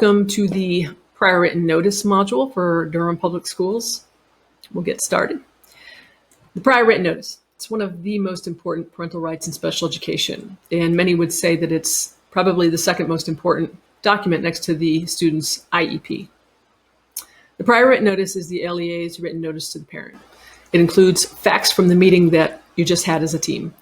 welcome to the prior written notice module for Durham Public Schools. We'll get started. The prior written notice. It's one of the most important parental rights in special education, and many would say that it's probably the second most important document next to the student's IEP. The prior written notice is the LEA's written notice to the parent. It includes facts from the meeting that you just had as a team.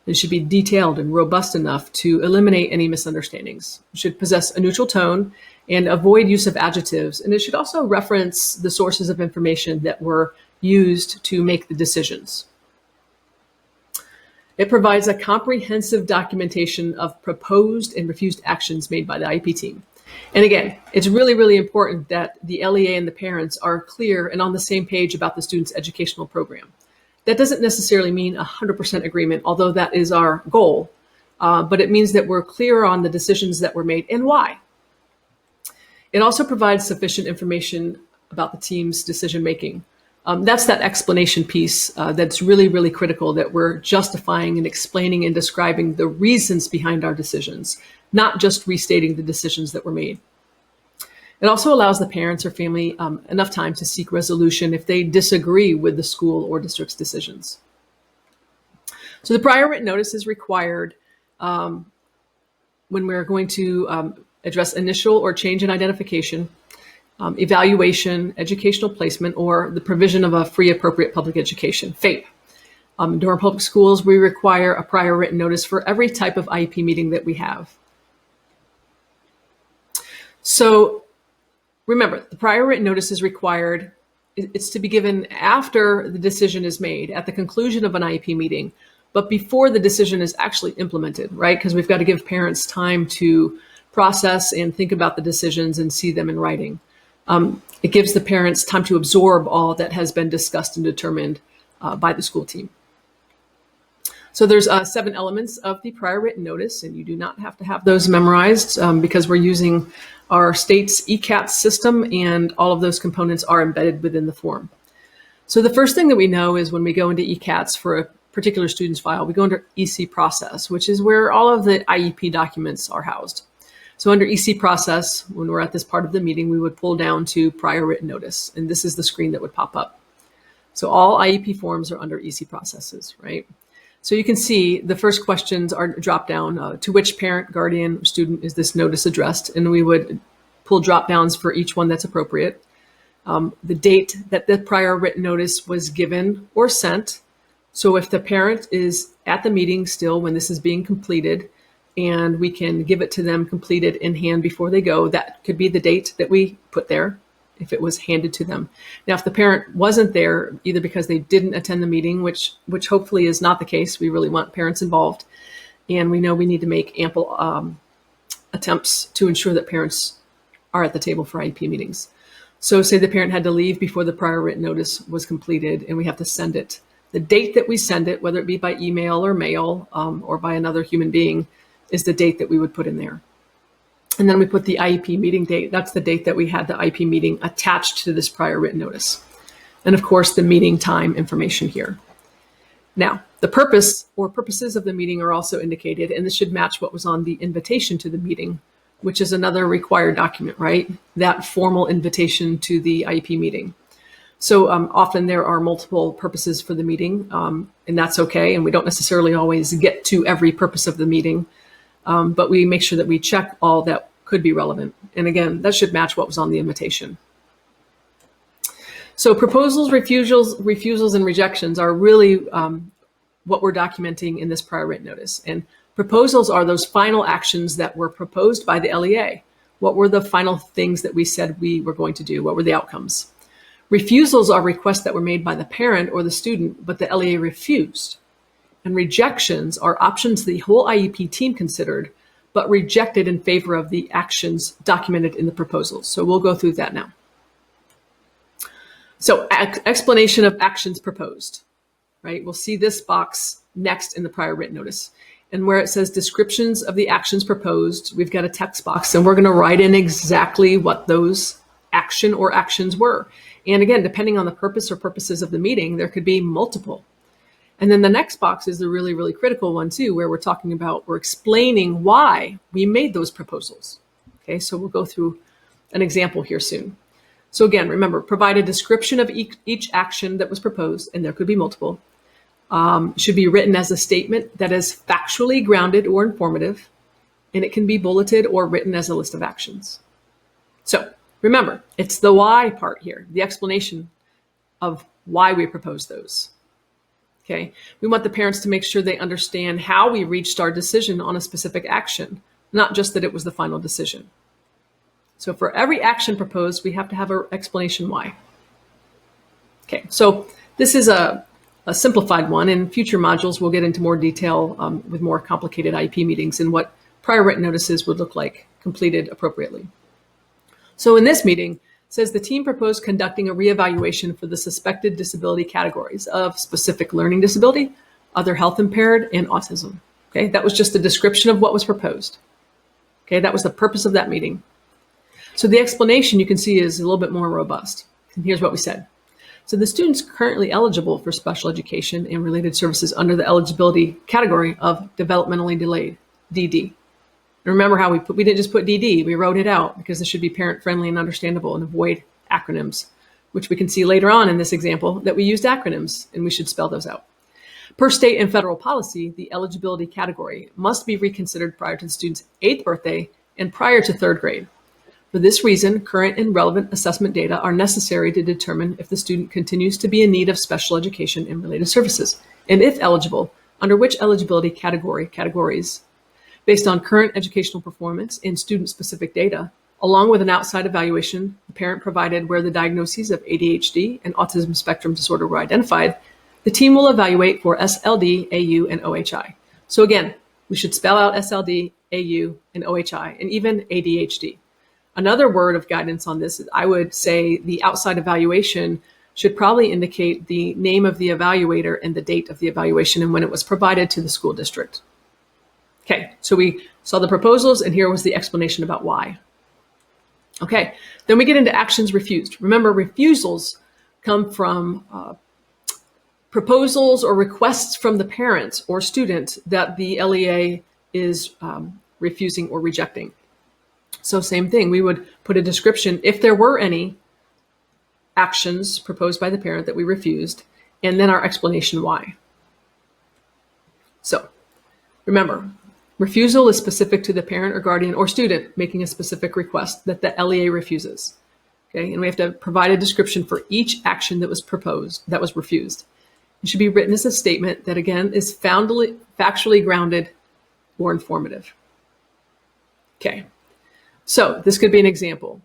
It should be detailed and robust enough to eliminate any misunderstandings. It should possess a neutral tone and avoid use of adjectives. And it should also reference the sources of information that were used to make the decisions. It provides a comprehensive documentation of proposed and refused actions made by the IEP team. And again, it's really, really important that the LEA and the parents are clear and on the same page about the student's educational program. That doesn't necessarily mean 100% agreement, although that is our goal, but it means that we're clear on the decisions that were made and why. It also provides sufficient information about the team's decision making. That's that explanation piece that's really, really critical, that we're justifying and explaining and describing the reasons behind our decisions, not just restating the decisions that were made. It also allows the parents or family enough time to seek resolution if they disagree with the school or district's decisions. So the prior written notice is required when we're going to address initial or change in identification, evaluation, educational placement, or the provision of a free appropriate public education, FAPE. In Durham Public Schools, we require a prior written notice for every type of IEP meeting that we have. So remember, the prior written notice is required. It's to be given after the decision is made, at the conclusion of an IEP meeting, but before the decision is actually implemented, right? Because we've got to give parents time to process and think about the decisions and see them in writing. It gives the parents time to absorb all that has been discussed and determined by the school team. So there's 7 elements of the prior written notice, and you do not have to have those memorized because we're using our state's ECAT system, and all of those components are embedded within the form. So the first thing that we know is when we go into ECATs for a particular student's file, we go under EC process, which is where all of the IEP documents are housed. So under EC process, when we're at this part of the meeting, we would pull down to prior written notice, and this is the screen that would pop up. So all IEP forms are under EC processes, right? So you can see the first questions are drop down. To which parent, guardian, or student is this notice addressed? And we would pull drop downs for each one that's appropriate. The date that the prior written notice was given or sent. So if the parent is at the meeting still when this is being completed, and we can give it to them completed in hand before they go, that could be the date that we put there if it was handed to them. Now, if the parent wasn't there, either because they didn't attend the meeting, which hopefully is not the case, we really want parents involved, and we know we need to make ample attempts to ensure that parents are at the table for IEP meetings. So say the parent had to leave before the prior written notice was completed, and we have to send it. The date that we send it, whether it be by email or mail or by another human being, is the date that we would put in there. And then we put the IEP meeting date. That's the date that we had the IEP meeting attached to this prior written notice. And of course, the meeting time information here. Now, the purpose or purposes of the meeting are also indicated, and this should match what was on the invitation to the meeting, which is another required document, right? That formal invitation to the IEP meeting. So often there are multiple purposes for the meeting, and that's okay. And we don't necessarily always get to every purpose of the meeting. But we make sure that we check all that could be relevant. And again, that should match what was on the invitation. So proposals, refusals, and rejections are really what we're documenting in this prior written notice. And proposals are those final actions that were proposed by the LEA. What were the final things that we said we were going to do? What were the outcomes? Refusals are requests that were made by the parent or the student, but the LEA refused. And rejections are options the whole IEP team considered, but rejected in favor of the actions documented in the proposals. So we'll go through that now. So explanation of actions proposed, right? We'll see this box next in the prior written notice. And where it says descriptions of the actions proposed, we've got a text box, and we're going to write in exactly what those action or actions were. And again, depending on the purpose or purposes of the meeting, there could be multiple. And then the next box is the really, really critical one too, where we're explaining why we made those proposals. Okay, so we'll go through an example here soon. So again, remember, provide a description of each action that was proposed, and there could be multiple. Should be written as a statement that is factually grounded or informative, and it can be bulleted or written as a list of actions. So remember, it's the why part here, the explanation of why we propose those. Okay, we want the parents to make sure they understand how we reached our decision on a specific action, not just that it was the final decision. So for every action proposed, we have to have an explanation why. Okay, so this is a simplified one. In future modules, we'll get into more detail with more complicated IEP meetings and what prior written notices would look like completed appropriately. So in this meeting, it says the team proposed conducting a reevaluation for the suspected disability categories of specific learning disability, other health impaired, and autism. Okay, that was just a description of what was proposed. Okay, that was the purpose of that meeting. So the explanation you can see is a little bit more robust. And here's what we said. So the students currently eligible for special education and related services under the eligibility category of developmentally delayed, DD. And remember how we didn't just put DD, we wrote it out because this should be parent friendly and understandable and avoid acronyms, which we can see later on in this example that we used acronyms and we should spell those out. Per state and federal policy, the eligibility category must be reconsidered prior to the student's 8th birthday and prior to 3rd grade. For this reason, current and relevant assessment data are necessary to determine if the student continues to be in need of special education and related services, and if eligible, under which eligibility categories. Based on current educational performance and student-specific data, along with an outside evaluation the parent provided where the diagnoses of ADHD and autism spectrum disorder were identified, the team will evaluate for SLD, AU, and OHI. So again, we should spell out SLD, AU, and OHI, and even ADHD. Another word of guidance on this is I would say the outside evaluation should probably indicate the name of the evaluator and the date of the evaluation and when it was provided to the school district. Okay, so we saw the proposals and here was the explanation about why. Okay, then we get into actions refused. Remember, refusals come from proposals or requests from the parents or student that the LEA is refusing or rejecting. So same thing, we would put a description if there were any actions proposed by the parent that we refused, and then our explanation why. So remember, refusal is specific to the parent or guardian or student making a specific request that the LEA refuses. Okay, and we have to provide a description for each action that was proposed, that was refused. It should be written as a statement that again is factually grounded or informative. Okay. So this could be an example.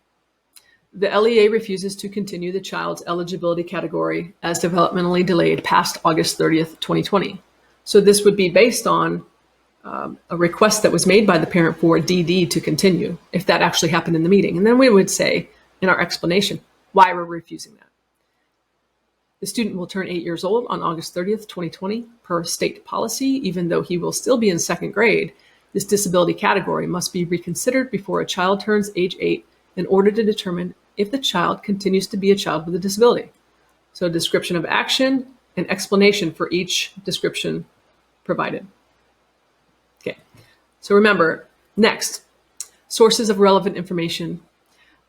The LEA refuses to continue the child's eligibility category as developmentally delayed past August 30th, 2020. So this would be based on a request that was made by the parent for DD to continue, if that actually happened in the meeting. And then we would say in our explanation why we're refusing that. The student will turn 8 years old on August 30th, 2020 per state policy, even though he will still be in 2nd grade. This disability category must be reconsidered before a child turns age 8 in order to determine if the child continues to be a child with a disability. So description of action and explanation for each description provided. Okay, so remember, next, sources of relevant information.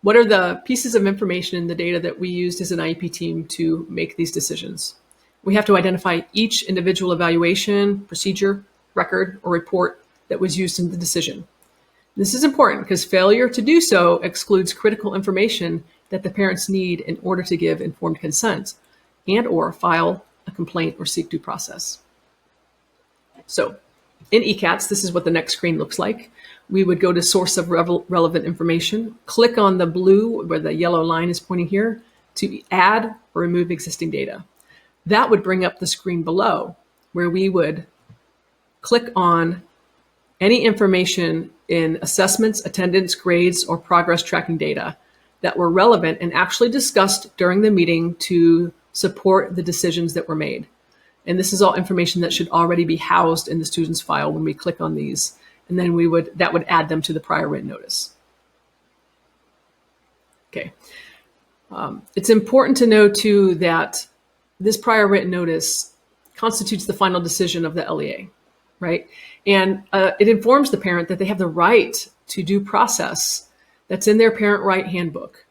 What are the pieces of information in the data that we used as an IEP team to make these decisions? We have to identify each individual evaluation, procedure, record, or report that was used in the decision. This is important because failure to do so excludes critical information that the parents need in order to give informed consent and or file a complaint or seek due process. So in ECATS, this is what the next screen looks like. We would go to source of relevant information, click on the blue where the yellow line is pointing here to add or remove existing data. That would bring up the screen below where we would click on any information in assessments, attendance, grades, or progress tracking data that were relevant and actually discussed during the meeting to support the decisions that were made. And this is all information that should already be housed in the student's file when we click on these. And then that would add them to the prior written notice. Okay. It's important to know too that this prior written notice constitutes the final decision of the LEA, right? And it informs the parent that they have the right to due process That's in their parent right handbook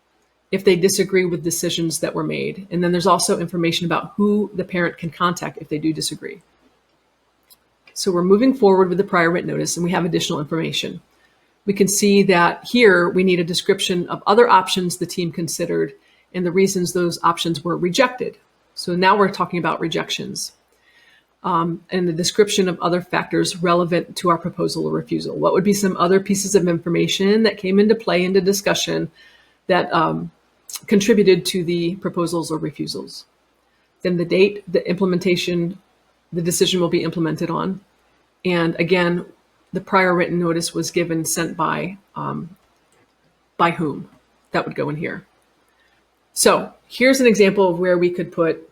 if they disagree with decisions that were made. And then there's also information about who the parent can contact if they do disagree. So we're moving forward with the prior written notice, and we have additional information. We can see that here we need a description of other options the team considered and the reasons those options were rejected. So now we're talking about rejections. And the description of other factors relevant to our proposal or refusal. What would be some other pieces of information that came into play into discussion that contributed to the proposals or refusals? Then the date, the implementation, the decision will be implemented on. And again, the prior written notice was given, sent by whom? That would go in here. So here's an example of where we could put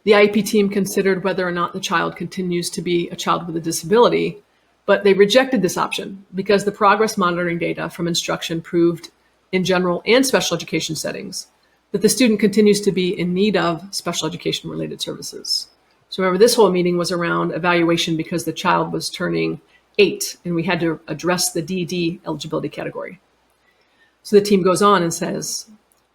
the IEP team considered whether or not the child continues to be a child with a disability, but they rejected this option because the progress monitoring data from instruction proved in general and special education settings that the student continues to be in need of special education related services. So remember, this whole meeting was around evaluation because the child was turning 8 and we had to address the DD eligibility category. So the team goes on and says,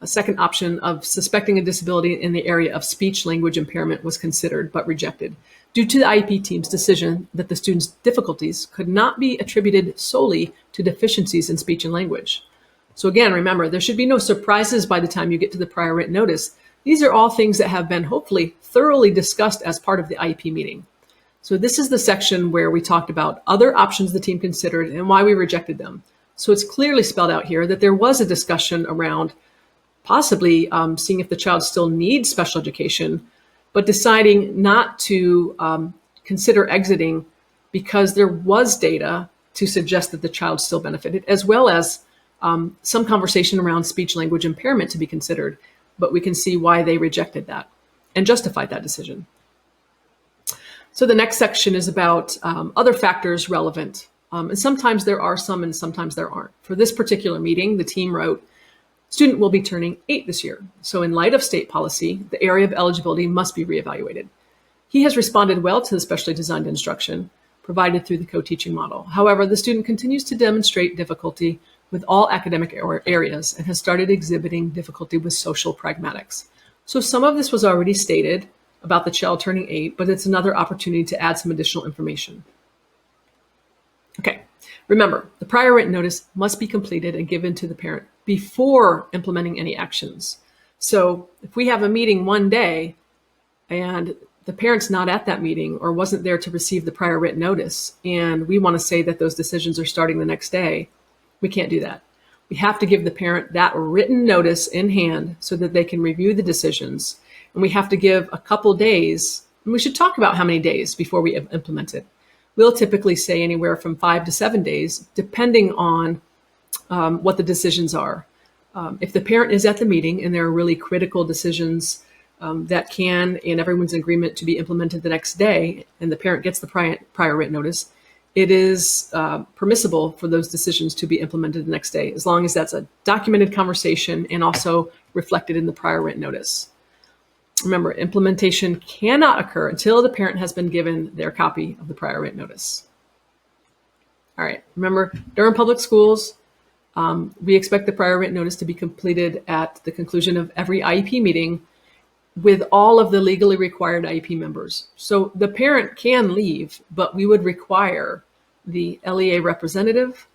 a second option of suspecting a disability in the area of speech language impairment was considered but rejected due to the IEP team's decision that the student's difficulties could not be attributed solely to deficiencies in speech and language. So again, remember, there should be no surprises by the time you get to the prior written notice. These are all things that have been hopefully thoroughly discussed as part of the IEP meeting. So this is the section where we talked about other options the team considered and why we rejected them. So it's clearly spelled out here that there was a discussion around possibly seeing if the child still needs special education, but deciding not to consider exiting because there was data to suggest that the child still benefited, as well as some conversation around speech language impairment to be considered. But we can see why they rejected that and justified that decision. So the next section is about other factors relevant. And sometimes there are some and sometimes there aren't. For this particular meeting, the team wrote, student will be turning 8 this year. So in light of state policy, the area of eligibility must be reevaluated. He has responded well to the specially designed instruction provided through the co-teaching model. However, the student continues to demonstrate difficulty with all academic areas and has started exhibiting difficulty with social pragmatics. So some of this was already stated about the child turning 8, but it's another opportunity to add some additional information. Okay, remember, the prior written notice must be completed and given to the parent before implementing any actions. So if we have a meeting one day and the parent's not at that meeting or wasn't there to receive the prior written notice, and we want to say that those decisions are starting the next day, we can't do that. We have to give the parent that written notice in hand so that they can review the decisions. And we have to give a couple days, and we should talk about how many days before we implement it. We'll typically say anywhere from 5 to 7 days, depending on what the decisions are. If the parent is at the meeting and there are really critical decisions that can, and everyone's in agreement to be implemented the next day, and the parent gets the prior written notice, it is permissible for those decisions to be implemented the next day, as long as that's a documented conversation and also reflected in the prior written notice. Remember, implementation cannot occur until the parent has been given their copy of the prior written notice. All right, remember, Durham Public Schools, we expect the prior written notice to be completed at the conclusion of every IEP meeting with all of the legally required IEP members. So the parent can leave, but we would require the LEA representative,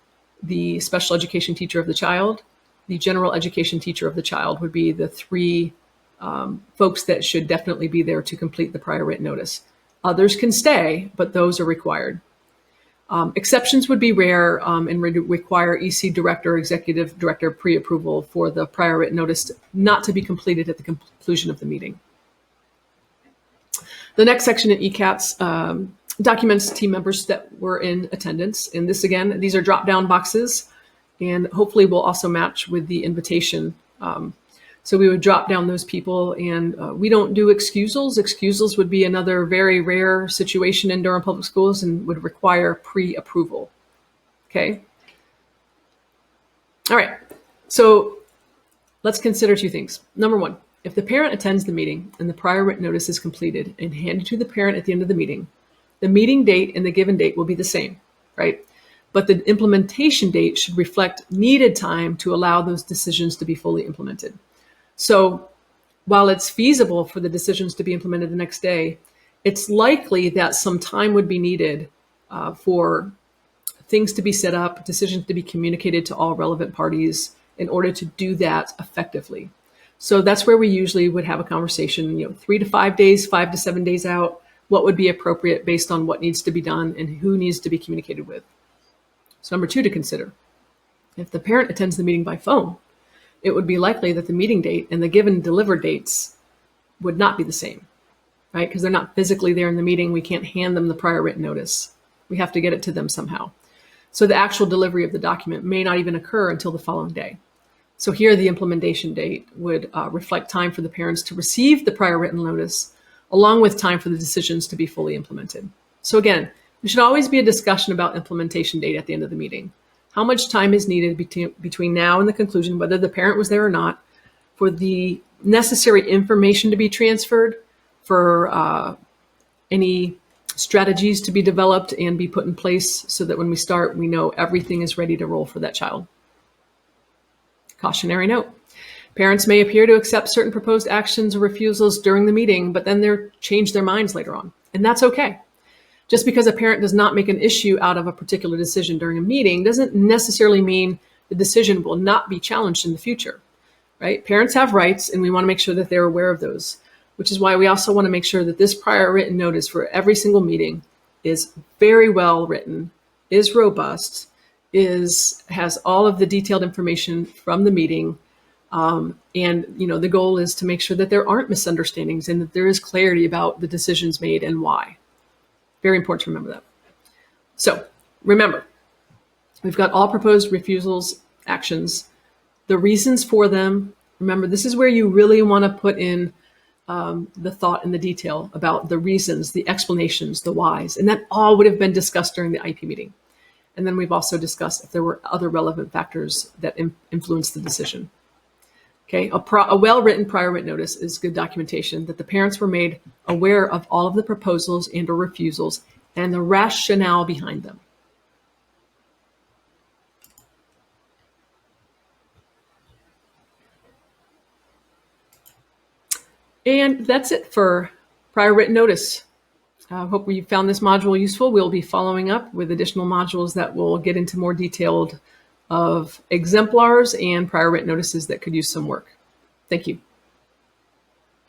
the special education teacher of the child, the general education teacher of the child would be the 3 folks that should definitely be there to complete the prior written notice. Others can stay, but those are required. Exceptions would be rare and require EC director, executive director pre-approval for the prior written notice not to be completed at the conclusion of the meeting. The next section in ECATS documents team members that were in attendance. And this, again, these are drop-down boxes, and hopefully will also match with the invitation. So we would drop down those people, and we don't do excusals. Excusals would be another very rare situation in Durham Public Schools and would require pre-approval. Okay. All right. So let's consider 2 things. Number 1, if the parent attends the meeting and the prior written notice is completed and handed to the parent at the end of the meeting date and the given date will be the same, right? but the implementation date should reflect needed time to allow those decisions to be fully implemented. So while it's feasible for the decisions to be implemented the next day, it's likely that some time would be needed for things to be set up, decisions to be communicated to all relevant parties in order to do that effectively. So that's where we usually would have a conversation, 3 to 5 days, 5 to 7 days out, what would be appropriate based on what needs to be done and who needs to be communicated with. So number 2 to consider, if the parent attends the meeting by phone, it would be likely that the meeting date and the given delivered dates would not be the same, right? Because they're not physically there in the meeting. We can't hand them the prior written notice. We have to get it to them somehow. So the actual delivery of the document may not even occur until the following day. So here the implementation date would reflect time for the parents to receive the prior written notice, along with time for the decisions to be fully implemented. So again, there should always be a discussion about implementation date at the end of the meeting. How much time is needed between now and the conclusion, whether the parent was there or not, for the necessary information to be transferred, for any strategies to be developed and be put in place so that when we start, we know everything is ready to roll for that child. Cautionary note. Parents may appear to accept certain proposed actions or refusals during the meeting, but then they change their minds later on. And that's okay. Just because a parent does not make an issue out of a particular decision during a meeting doesn't necessarily mean the decision will not be challenged in the future, right? Parents have rights, and we want to make sure that they're aware of those, which is why we also want to make sure that this prior written notice for every single meeting is very well written, is robust, has all of the detailed information from the meeting. And the goal is to make sure that there aren't misunderstandings and that there is clarity about the decisions made and why. Very important to remember that. So remember, we've got all proposed refusals, actions, the reasons for them. Remember, this is where you really want to put in the thought and the detail about the reasons, the explanations, the whys, and that all would have been discussed during the IP meeting. And then we've also discussed if there were other relevant factors that influence the decision. Okay, a well-written prior written notice is good documentation that the parents were made aware of all of the proposals and or refusals and the rationale behind them. And that's it for prior written notice. I hope you found this module useful. We'll be following up with additional modules that will get into more detailed of exemplars and prior written notices that could use some work. Thank you.